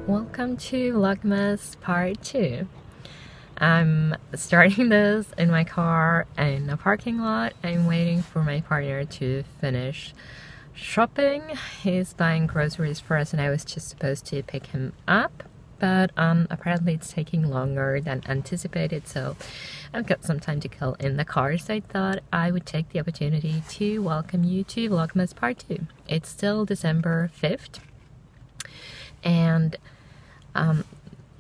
Welcome to Vlogmas Part 2. I'm starting this in my car in a parking lot. I'm waiting for my partner to finish shopping. He's buying groceries for us and I was just supposed to pick him up. But apparently it's taking longer than anticipated, so I've got some time to kill in the car, so I thought I would take the opportunity to welcome you to Vlogmas Part 2. It's still December 5th, and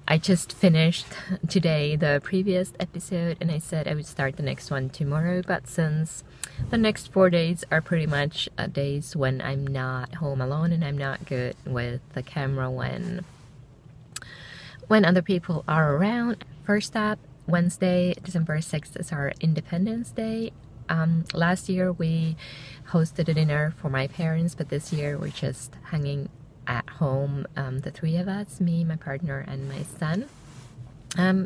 I just finished today the previous episode and I said I would start the next one tomorrow, but since the next 4 days are pretty much days when I'm not home alone and I'm not good with the camera when other people are around. First up, Wednesday, December 6th is our Independence Day. Last year we hosted a dinner for my parents, but this year we're just hanging at home, the three of us, me, my partner, and my son.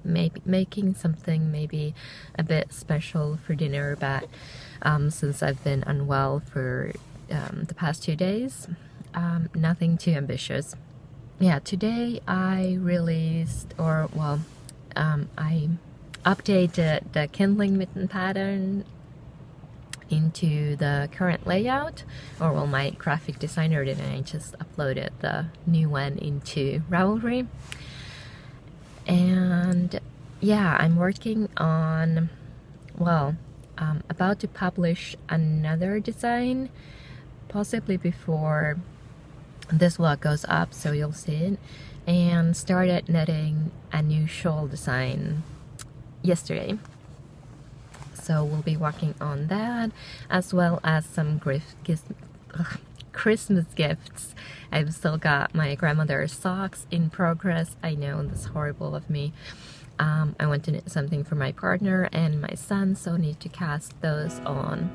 Maybe making something maybe a bit special for dinner, but since I've been unwell for the past 2 days, nothing too ambitious. Yeah, today I released, I updated the kindling mitten pattern into the current layout, or well, my graphic designer did, and I just uploaded the new one into Ravelry. And yeah, I'm working on, about to publish another design, possibly before this vlog goes up, so you'll see it, and started knitting a new shawl design yesterday. So we'll be working on that, as well as some Christmas gifts. I've still got my grandmother's socks in progress. I know that's horrible of me. I want to knit something for my partner and my son, so need to cast those on.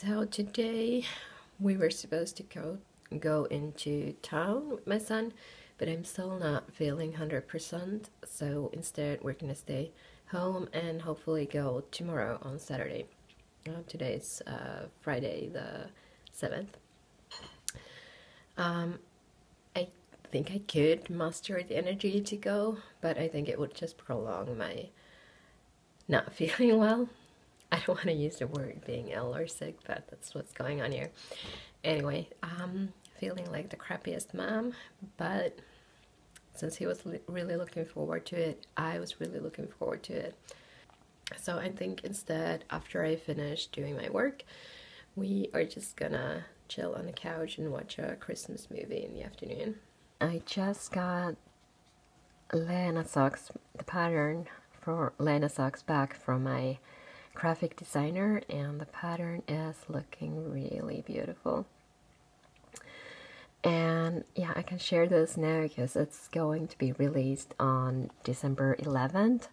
So today we were supposed to go into town with my son, but I'm still not feeling 100%. So instead, we're gonna stay home and hopefully go tomorrow on Saturday. Today's Friday the 7th. I think I could muster the energy to go, but I think it would just prolong my not feeling well. I don't want to use the word being ill or sick, but that's what's going on here. Anyway, feeling like the crappiest mom, but since he was really looking forward to it, I was really looking forward to it. So I think instead, after I finish doing my work, we are just gonna chill on the couch and watch a Christmas movie in the afternoon. I just got Lena socks, the pattern for Lena socks back from my graphic designer, and the pattern is looking really beautiful. And yeah, I can share this now because it's going to be released on December 11th.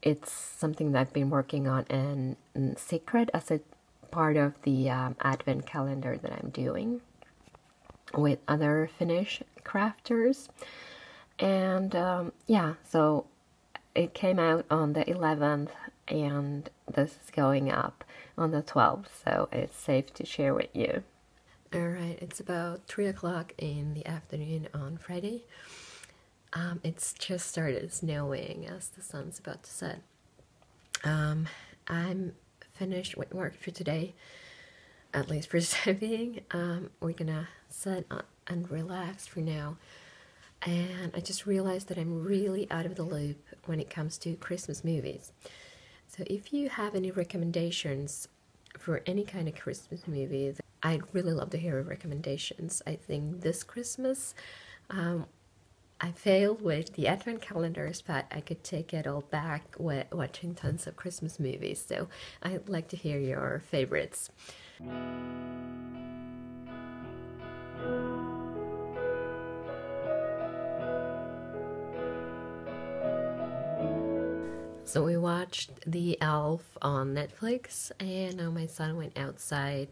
It's something that I've been working on in secret as a part of the advent calendar that I'm doing with other Finnish crafters. And yeah, so it came out on the 11th and this is going up on the 12th, so it's safe to share with you. Alright, it's about 3 o'clock in the afternoon on Friday. It's just started snowing as the sun's about to set. I'm finished with work for today, at least for the time being. We're gonna sit and relax for now. And I just realized that I'm really out of the loop when it comes to Christmas movies. So if you have any recommendations for any kind of Christmas movies, I'd really love to hear recommendations. I think this Christmas, I failed with the advent calendars, but I could take it all back with watching tons of Christmas movies. So I'd like to hear your favorites. So we watched The Elf on Netflix, and now my son went outside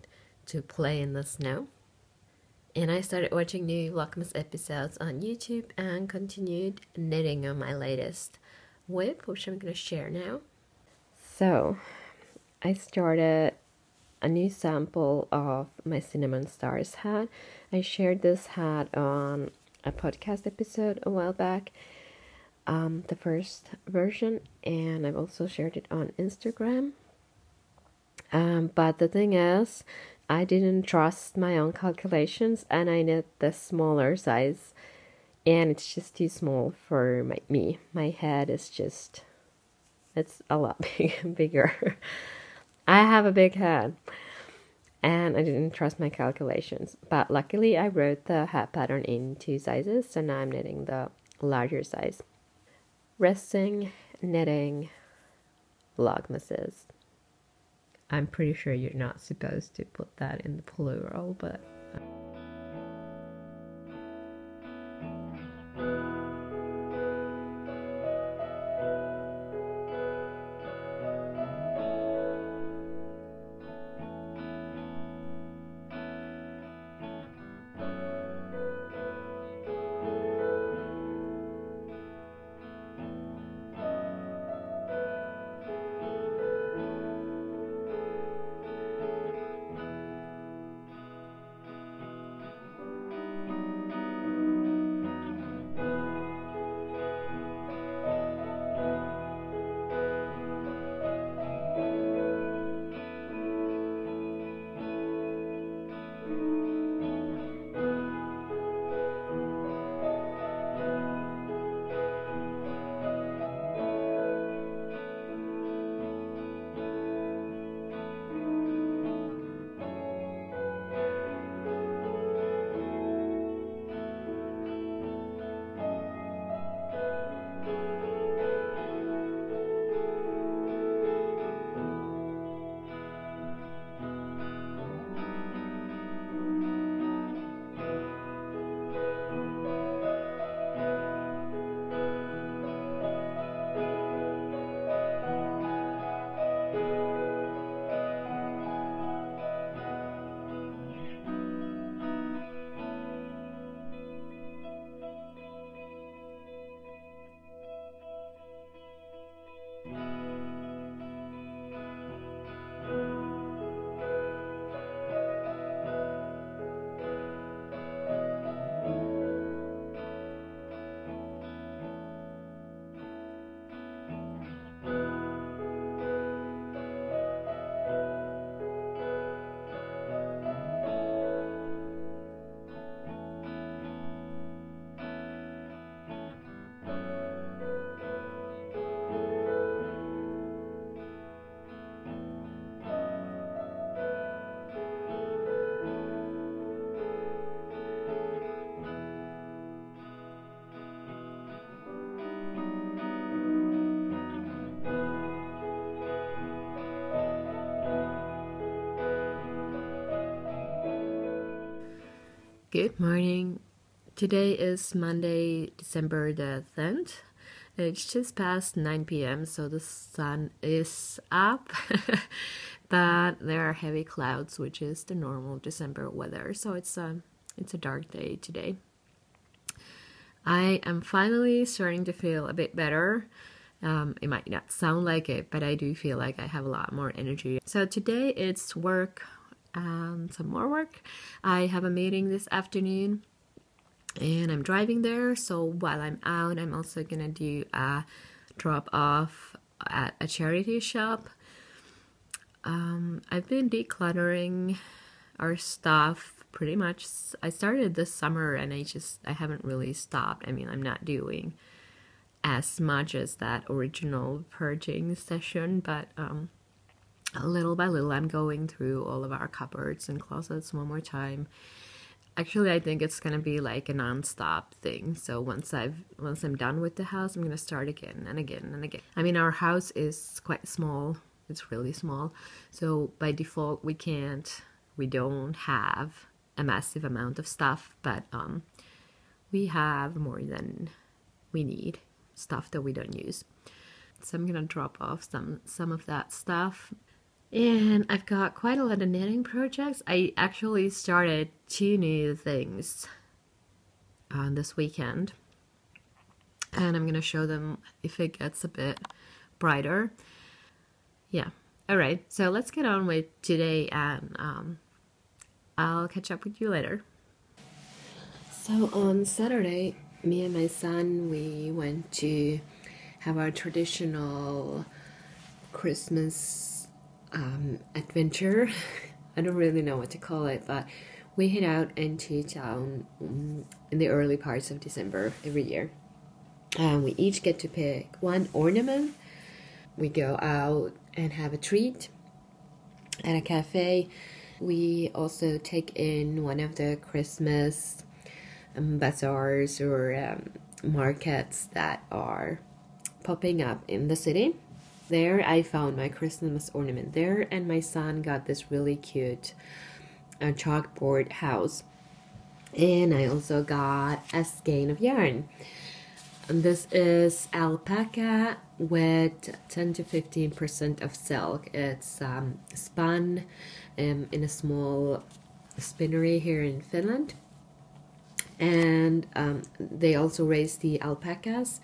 to play in the snow. And I started watching new Vlogmas episodes on YouTube and continued knitting on my latest whip, which I'm going to share now. So I started a new sample of my Cinnamon Stars hat. I shared this hat on a podcast episode a while back. The first version, and I've also shared it on Instagram. But the thing is, I didn't trust my own calculations and I knit the smaller size, and it's just too small for me. My head is just, it's a lot bigger. I have a big head and I didn't trust my calculations, but luckily I wrote the hat pattern in 2 sizes, so now I'm knitting the larger size. Resting, knitting, Vlogmases. I'm pretty sure you're not supposed to put that in the plural, but Good morning. Today is Monday, December the 10th. It's just past 9 p.m. so the sun is up, but there are heavy clouds, which is the normal December weather. So it's a dark day today. I am finally starting to feel a bit better. It might not sound like it, but I do feel like I have a lot more energy. So today it's work and some more work. I have a meeting this afternoon and I'm driving there, so while I'm out I'm also gonna do a drop off at a charity shop. I've been decluttering our stuff pretty much. I started this summer and I haven't really stopped. I mean, I'm not doing as much as that original purging session, but little by little I'm going through all of our cupboards and closets one more time. Actually, I think it's gonna be like a non-stop thing. So once I'm done with the house, I'm gonna start again and again and again. I mean, our house is quite small. It's really small. So by default, we don't have a massive amount of stuff, but we have more than we need, stuff that we don't use. So I'm gonna drop off some of that stuff. And I've got quite a lot of knitting projects. I actually started 2 new things this weekend, and I'm gonna show them if it gets a bit brighter. Yeah, alright, so let's get on with today, and I'll catch up with you later. So on Saturday, me and my son, we went to have our traditional Christmas adventure. I don't really know what to call it, but we head out into town in the early parts of December every year. We each get to pick one ornament. We go out and have a treat at a cafe. We also take in one of the Christmas bazaars or markets that are popping up in the city. There I found my Christmas ornament there, and my son got this really cute chalkboard house. And I also got a skein of yarn. And this is alpaca with 10 to 15% of silk. It's spun in a small spinnery here in Finland. And they also raise the alpacas,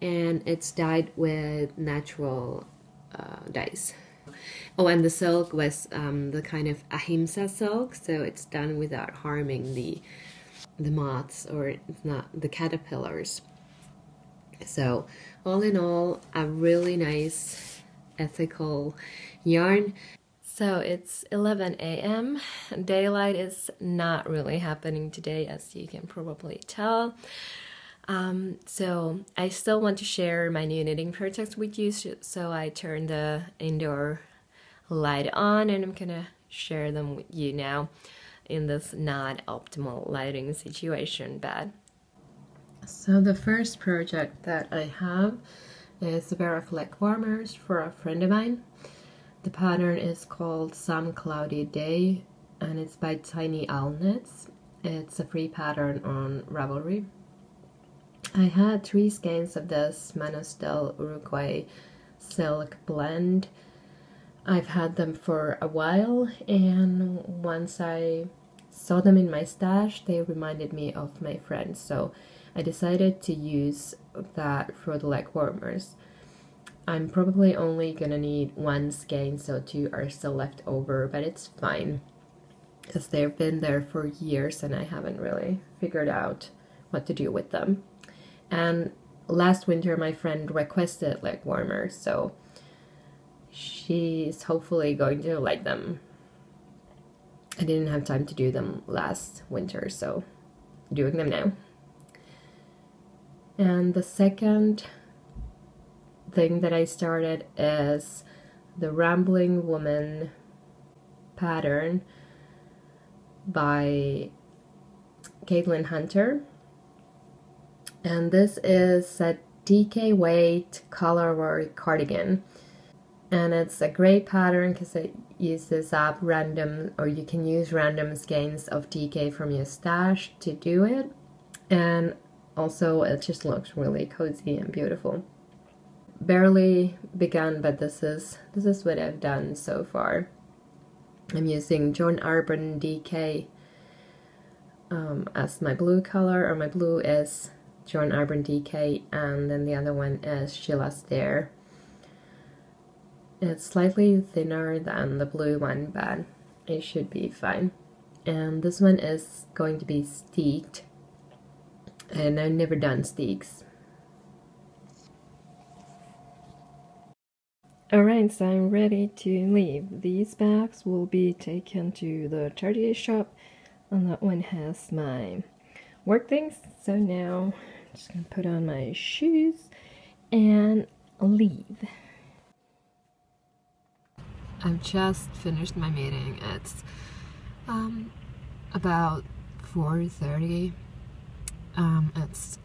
and it's dyed with natural dyes. Oh, and the silk was the kind of ahimsa silk, so it's done without harming the moths, or it's not the caterpillars. So all in all, a really nice ethical yarn. So it's 11 a.m. Daylight is not really happening today, as you can probably tell. So I still want to share my new knitting projects with you, so I turned the indoor light on and I'm gonna share them with you now in this not optimal lighting situation, but so the first project that I have is a pair of leg warmers for a friend of mine. The pattern is called Some Cloudy Day and it's by Tiny Owl Knits. It's a free pattern on Ravelry. I had 3 skeins of this Manos del Uruguay silk blend. I've had them for a while, and once I saw them in my stash, they reminded me of my friends, so I decided to use that for the leg warmers. I'm probably only gonna need 1 skein, so 2 are still left over, but it's fine, because they've been there for years and I haven't really figured out what to do with them. And last winter my friend requested leg warmers, so she's hopefully going to like them. I didn't have time to do them last winter, so I'm doing them now. And the second thing that I started is the Rambling Woman pattern by Caitlin Hunter. And this is a DK weight colorwork cardigan. and it's a great pattern because it uses up random, or you can use random skeins of DK from your stash to do it, and also it just looks really cozy and beautiful. Barely begun, but this is what I've done so far. I'm using John Arbon DK as my blue color, or my blue is John Arbon DK, and then the other one is Sheila's Dare. It's slightly thinner than the blue one, but it should be fine. And this one is going to be steeked, and I've never done steaks. Alright, so I'm ready to leave. These bags will be taken to the charity shop, and that one has my work things. So now I'm just gonna put on my shoes and leave. I've just finished my meeting. It's about 4:30. It's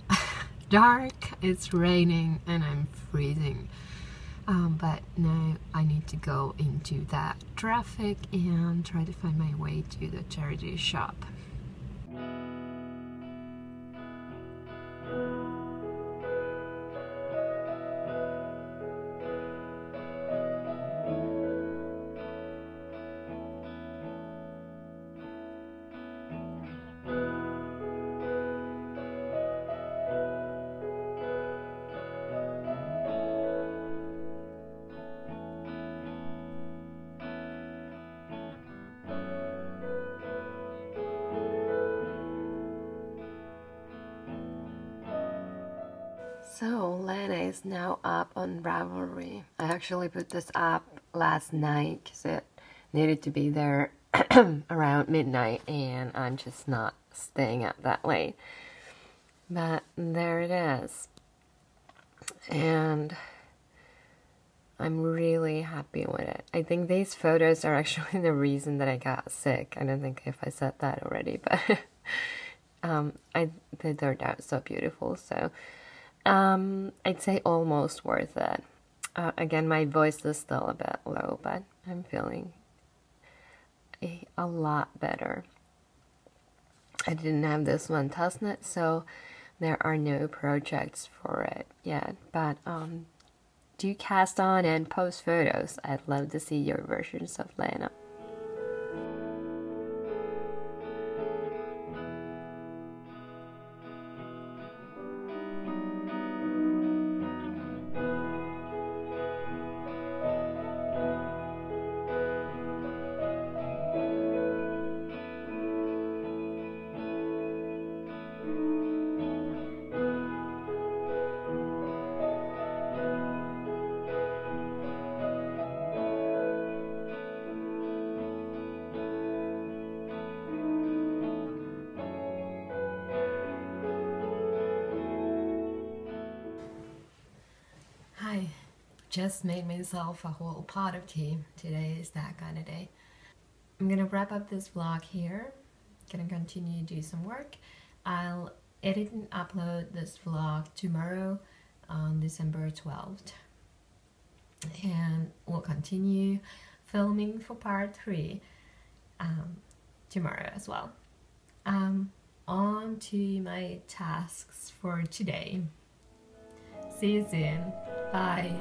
dark, it's raining, and I'm freezing. But now I need to go into that traffic and try to find my way to the charity shop. So Lena is now up on Ravelry. I actually put this up last night because it needed to be there around midnight, and I'm just not staying up that late. But there it is. And I'm really happy with it. I think these photos are actually the reason that I got sick. I don't think if I said that already, but they turned out so beautiful. So I'd say almost worth it. Again, my voice is still a bit low, but I'm feeling a lot better. I didn't have this one testnet, so there are no projects for it yet, but do cast on and post photos. I'd love to see your versions of Lena. Hi, just made myself a whole pot of tea. Today is that kind of day. I'm gonna wrap up this vlog here. Gonna continue to do some work. I'll edit and upload this vlog tomorrow on December 12th. And we'll continue filming for part 3 tomorrow as well. On to my tasks for today. See you soon. Bye.